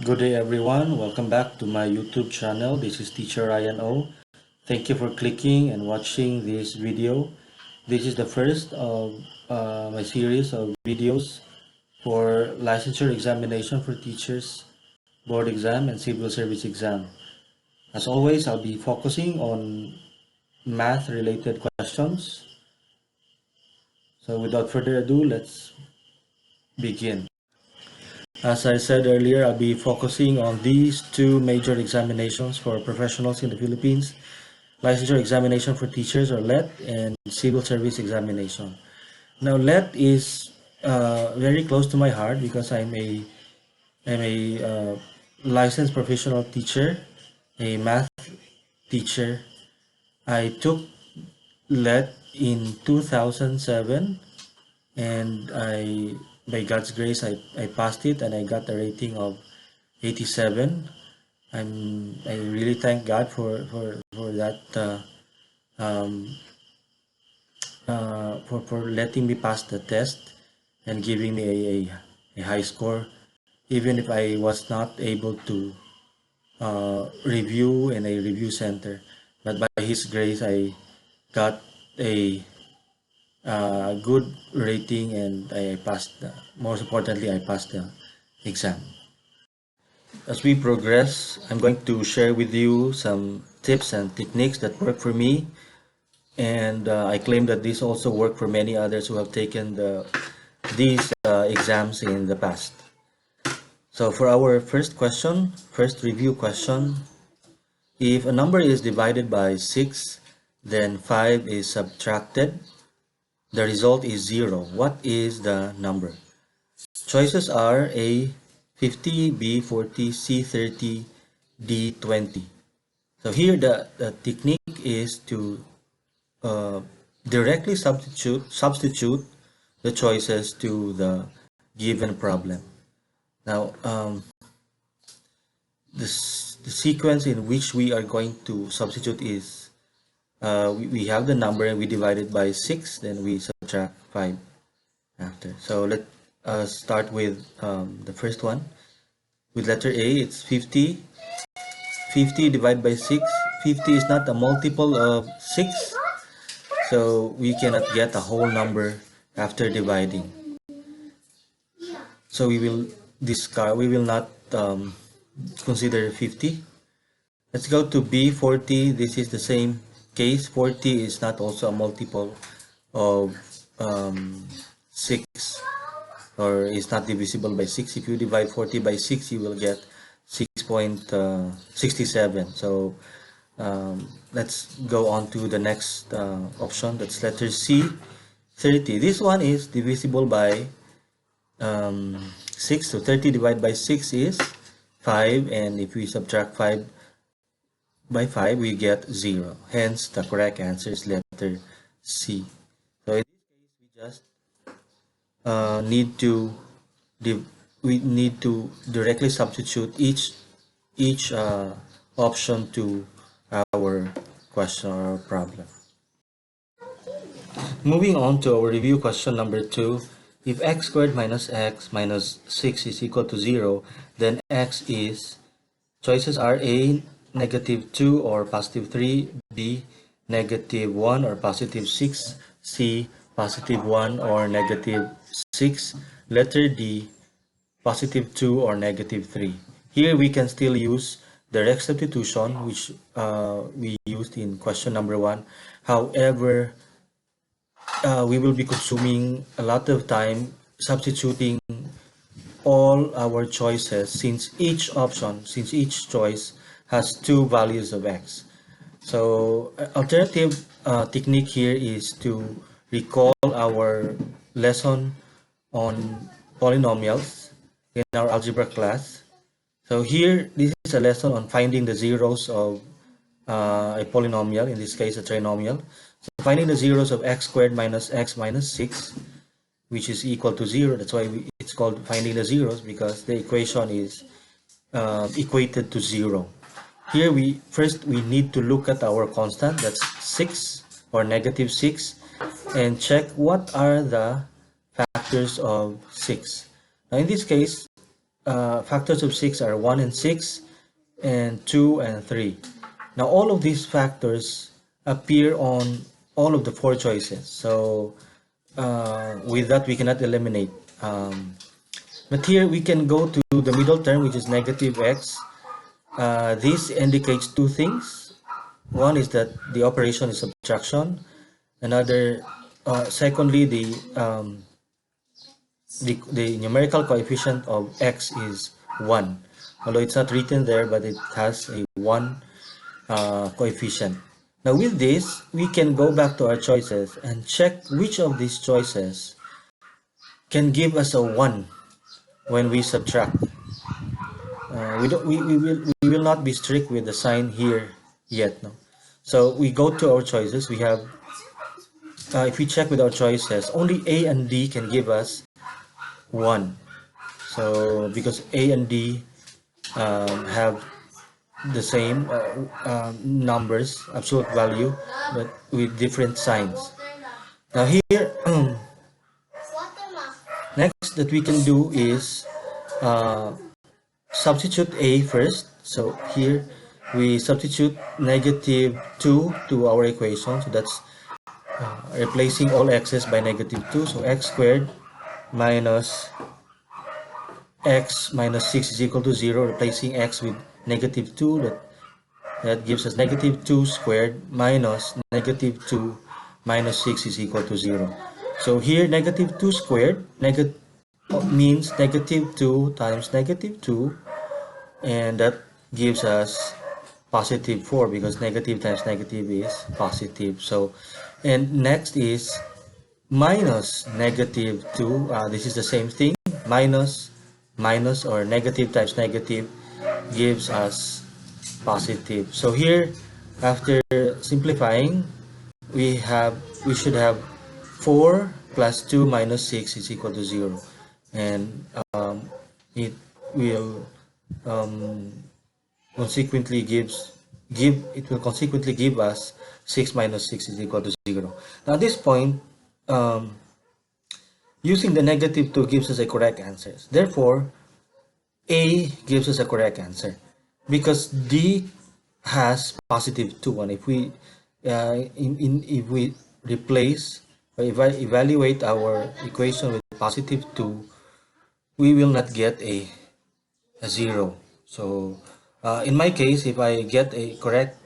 Good day everyone, welcome back to my YouTube channel. This is Teacher Ryan O. Thank you for clicking and watching this video. This is the first of my series of videos for licensure examination for teachers, board exam and civil service exam. As always, I'll be focusing on math related questions. So without further ado, let's begin. As I said earlier, I'll be focusing on these two major examinations for professionals in the Philippines: licensure examination for teachers, or LET, and civil service examination. Now, LET is very close to my heart because I'm a licensed professional teacher, a math teacher. I took LET in 2007, and by God's grace, I passed it and I got a rating of 87. I really thank God for that um, for letting me pass the test and giving me a high score, even if I was not able to review in a review center. But by His grace, I got a good rating and I passed. Most importantly, I passed the exam. As we progress, I'm going to share with you some tips and techniques that work for me, and I claim that these also work for many others who have taken these exams in the past. So for our first review question, if a number is divided by 6, then 5 is subtracted, the result is 0. What is the number? Choices are A, 50, B, 40, C, 30, D, 20. So here the technique is to directly substitute the choices to the given problem. Now, the sequence in which we are going to substitute is we have the number and we divide it by 6, then we subtract 5 after. So let us start with the first one. With letter A, it's 50. 50 divided by 6. 50 is not a multiple of 6, so we cannot get a whole number after dividing. So we will discard, we will not consider 50. Let's go to B, 40. This is the same case. 40 is not also a multiple of 6, or is not divisible by 6. If you divide 40 by 6, you will get 6.67. So let's go on to the next option. That's letter C, 30. This one is divisible by 6. So 30 divided by 6 is 5, and if we subtract 5 by 5, we get 0. Hence, the correct answer is letter C. So in this case, we just need to directly substitute each option to our question or problem. Moving on to our review question number 2. If x squared minus x minus 6 is equal to 0, then x is, choices are A, negative 2 or positive 3, B, negative 1 or positive 6, C, positive 1 or negative 6, letter D, positive 2 or negative 3. Here we can still use direct substitution, which we used in question number 1. However, we will be consuming a lot of time substituting all our choices, since each choice has two values of x. So alternative technique here is to recall our lesson on polynomials in our algebra class. So here, this is a lesson on finding the zeros of a polynomial, in this case a trinomial. So finding the zeros of x squared minus x minus 6, which is equal to 0. That's why it's called finding the zeros, because the equation is equated to 0. Here we need to look at our constant, that's 6 or negative 6, and check what are the factors of 6. Now in this case, factors of 6 are 1 and 6, and 2 and 3. Now all of these factors appear on all of the 4 choices. So with that we cannot eliminate. But here we can go to the middle term, which is negative x. This indicates two things. One is that the operation is subtraction. Another, secondly, the numerical coefficient of x is 1. Although it's not written there, but it has a 1 coefficient. Now with this, we can go back to our choices and check which of these choices can give us a 1 when we subtract. We will not be strict with the sign here yet. No? So we go to our choices. We have, if we check with our choices, only A and D can give us 1. So because A and D have the same numbers, absolute value, but with different signs. Now here, next that we can do is substitute A first. So here we substitute negative 2 to our equation. So that's replacing all x's by negative 2. So x squared minus x minus 6 is equal to 0. Replacing x with negative 2. That gives us negative 2 squared minus negative 2 minus 6 is equal to 0. So here negative 2 squared means negative 2 times negative 2, and that gives us positive 4 because negative times negative is positive. So, and next is minus negative 2. This is the same thing. Minus or negative times negative gives us positive. So here, after simplifying, we should have 4 plus 2 minus 6 is equal to 0, and it will consequently give us 6 minus 6 is equal to 0. Now at this point, using the negative 2 gives us a correct answer. Therefore, A gives us a correct answer because D has positive 2. And if we if we replace or evaluate our equation with positive 2, we will not get a 0. So in my case, if I get a correct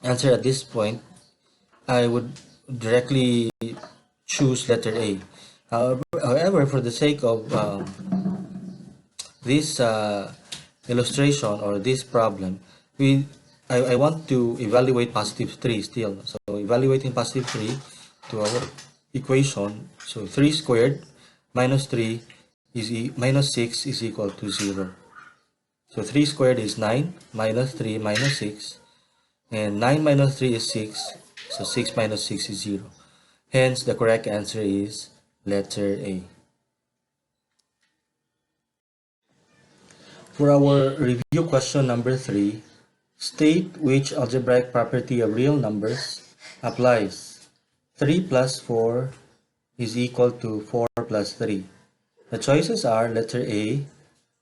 answer at this point, I would directly choose letter A. However, for the sake of this illustration or this problem, I want to evaluate positive 3 still. So evaluating positive 3 to our equation. So 3 squared minus 3 is minus 6 is equal to 0. So 3 squared is 9 minus 3 minus 6, and 9 minus 3 is 6. So 6 minus 6 is 0. Hence, the correct answer is letter A. For our review question number 3, state which algebraic property of real numbers applies. 3 plus 4 is equal to 4 plus 3. The choices are letter A,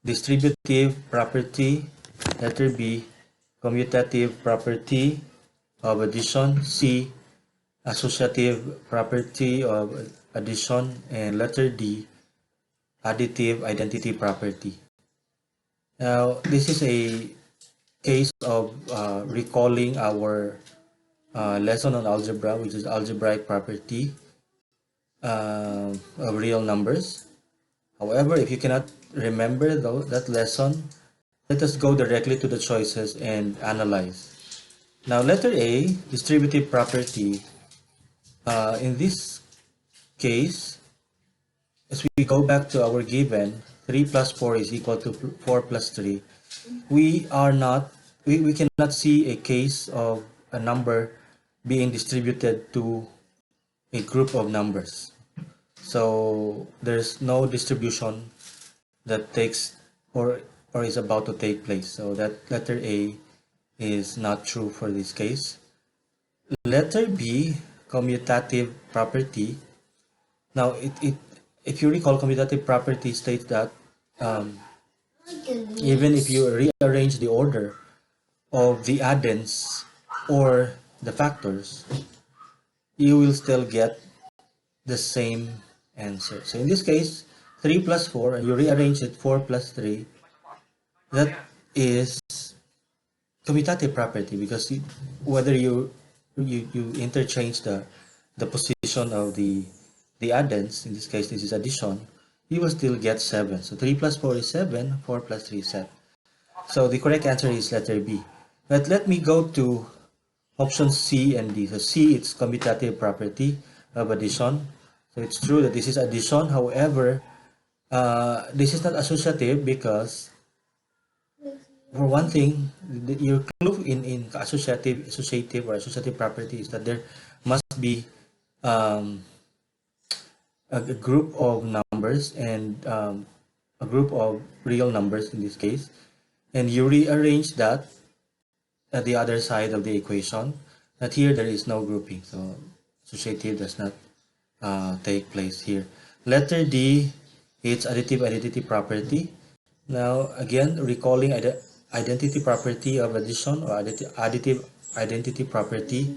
distributive property, letter B, commutative property of addition, C, associative property of addition, and letter D, additive identity property. Now, this is a case of recalling our lesson on algebra, which is algebraic property of real numbers. However, if you cannot remember that lesson, let us go directly to the choices and analyze. Now, letter A, distributive property. In this case, as we go back to our given, 3 plus 4 is equal to 4 plus 3. We cannot see a case of a number being distributed to a group of numbers. So there's no distribution that takes or is about to take place. So that letter A is not true for this case. Letter B, commutative property. Now if you recall, commutative property states that even if you rearrange the order of the addends or the factors, you will still get the same answer. So in this case, 3 plus 4, and you rearrange it, 4 plus 3, that is commutative property, because whether you interchange the position of the addends, in this case this is addition, you will still get 7. So 3 plus 4 is 7, 4 plus 3 is 7. So the correct answer is letter B. But let me go to options C and D. So C, it's commutative property of addition. So it's true that this is addition. However, this is not associative because, for one thing, your clue in associative or associative property is that there must be a group of numbers and a group of real numbers in this case, and you rearrange that at the other side of the equation. But here there is no grouping, so associative does not take place here. Letter D, it's additive identity property. Now again, recalling identity property of addition, or additive identity property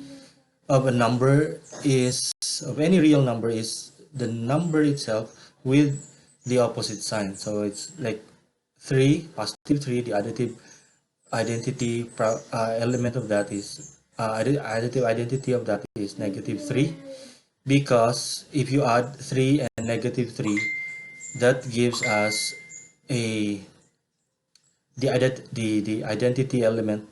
of a number is, of any real number, is the number itself with the opposite sign. So it's like 3, positive 3, the additive identity element of that is additive identity of that is negative 3, because if you add 3 and negative 3, that gives us a the identity element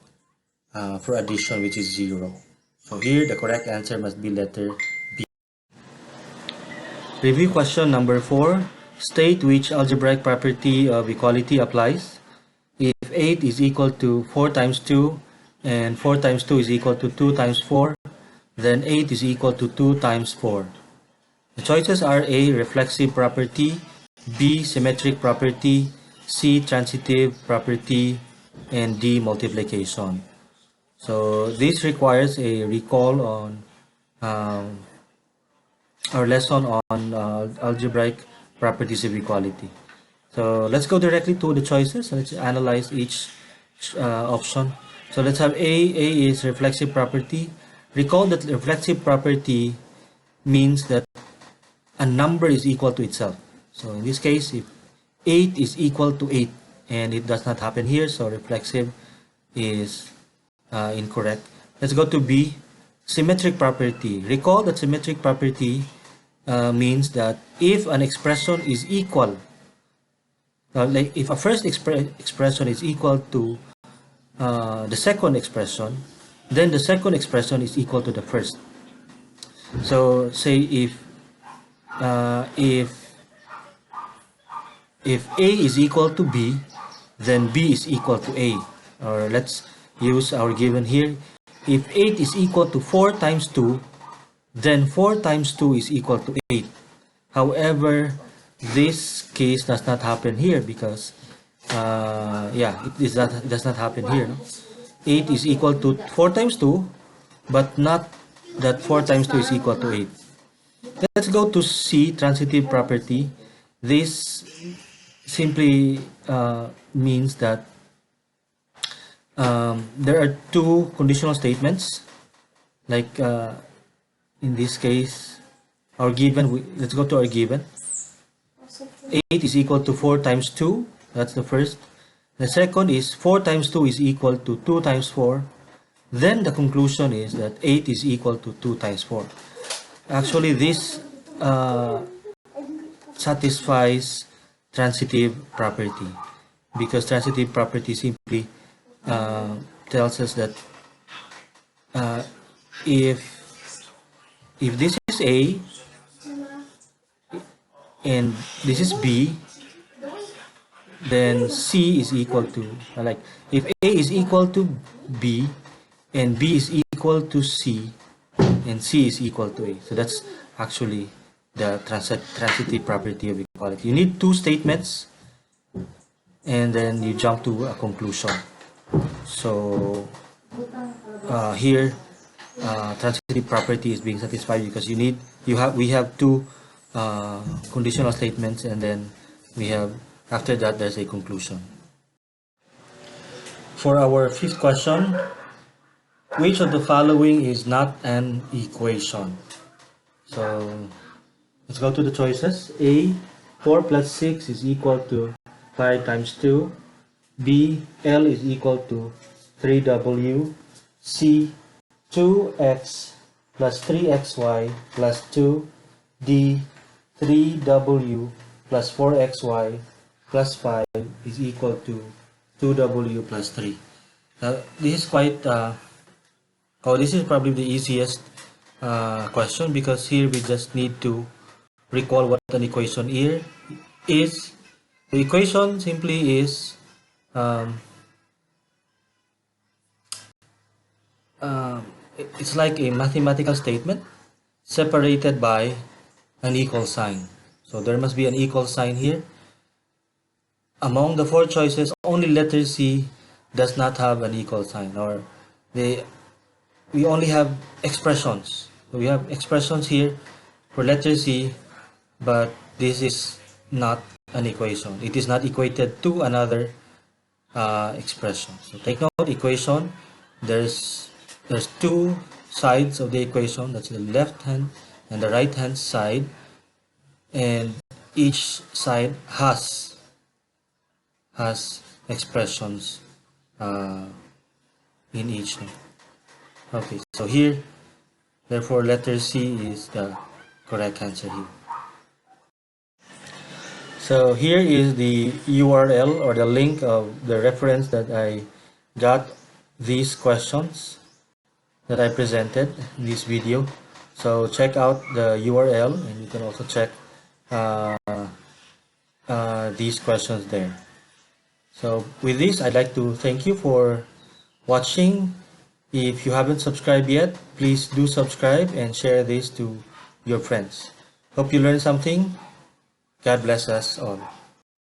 for addition, which is 0. So here the correct answer must be letter B. Review question number 4. State which algebraic property of equality applies. If 8 is equal to 4 times 2 and 4 times 2 is equal to 2 times 4, then 8 is equal to 2 times 4. The choices are A, reflexive property, B, symmetric property, C, transitive property, and D, multiplication. So this requires a recall on our lesson on algebraic properties of equality. So let's go directly to the choices. Let's analyze each option. So let's have A. A is reflexive property. Recall that reflexive property means that a number is equal to itself. So in this case, if 8 is equal to 8, and it does not happen here, so reflexive is incorrect. Let's go to B, symmetric property. Recall that symmetric property means that if an expression is equal, like if a first expression is equal to the second expression, then the second expression is equal to the first. So say if A is equal to B, then B is equal to A. Or let's use our given here. If 8 is equal to 4 times 2, then 4 times 2 is equal to 8. However, this case does not happen here because, it does not happen here. No? 8 is equal to 4 times 2, but not that 4 times 2 is equal to 8. Let's go to C, transitive property. This simply means that there are two conditional statements, like in this case, our given, let's go to our given. 8 is equal to 4 times 2, that's the first. The second is 4 times 2 is equal to 2 times 4. Then the conclusion is that 8 is equal to 2 times 4. Actually, this satisfies transitive property, because transitive property simply tells us that if this is A and this is B, then C is equal to, like if A is equal to B and B is equal to C and C is equal to A. So that's actually the transitive property of equality. You need two statements and then you jump to a conclusion. So here transitive property is being satisfied because we have two conditional statements, and then we have, after that, there's a conclusion. For our fifth question, which of the following is not an equation? So let's go to the choices. A, 4 plus 6 is equal to 5 times 2. B, L is equal to 3W. C, 2x plus 3xy plus 2. D, 3W plus 4xy plus 5 is equal to 2W plus 3. This is this is probably the easiest question, because here we just need to recall what an equation here is. The equation simply is it's like a mathematical statement separated by an equal sign. So there must be an equal sign here. Among the four choices, only letter C does not have an equal sign, or we only have expressions. So we have expressions here for letter C, but this is not an equation. It is not equated to another expression. So take note, equation, there's two sides of the equation. That's the left hand and the right hand side, and each side has expressions in each. Okay, so here, therefore, letter C is the correct answer here. So here is the URL, or the link of the reference that I got these questions that I presented in this video. So check out the URL, and you can also check these questions there. So with this, I'd like to thank you for watching. If you haven't subscribed yet, please do subscribe and share this to your friends. Hope you learned something. God bless us all.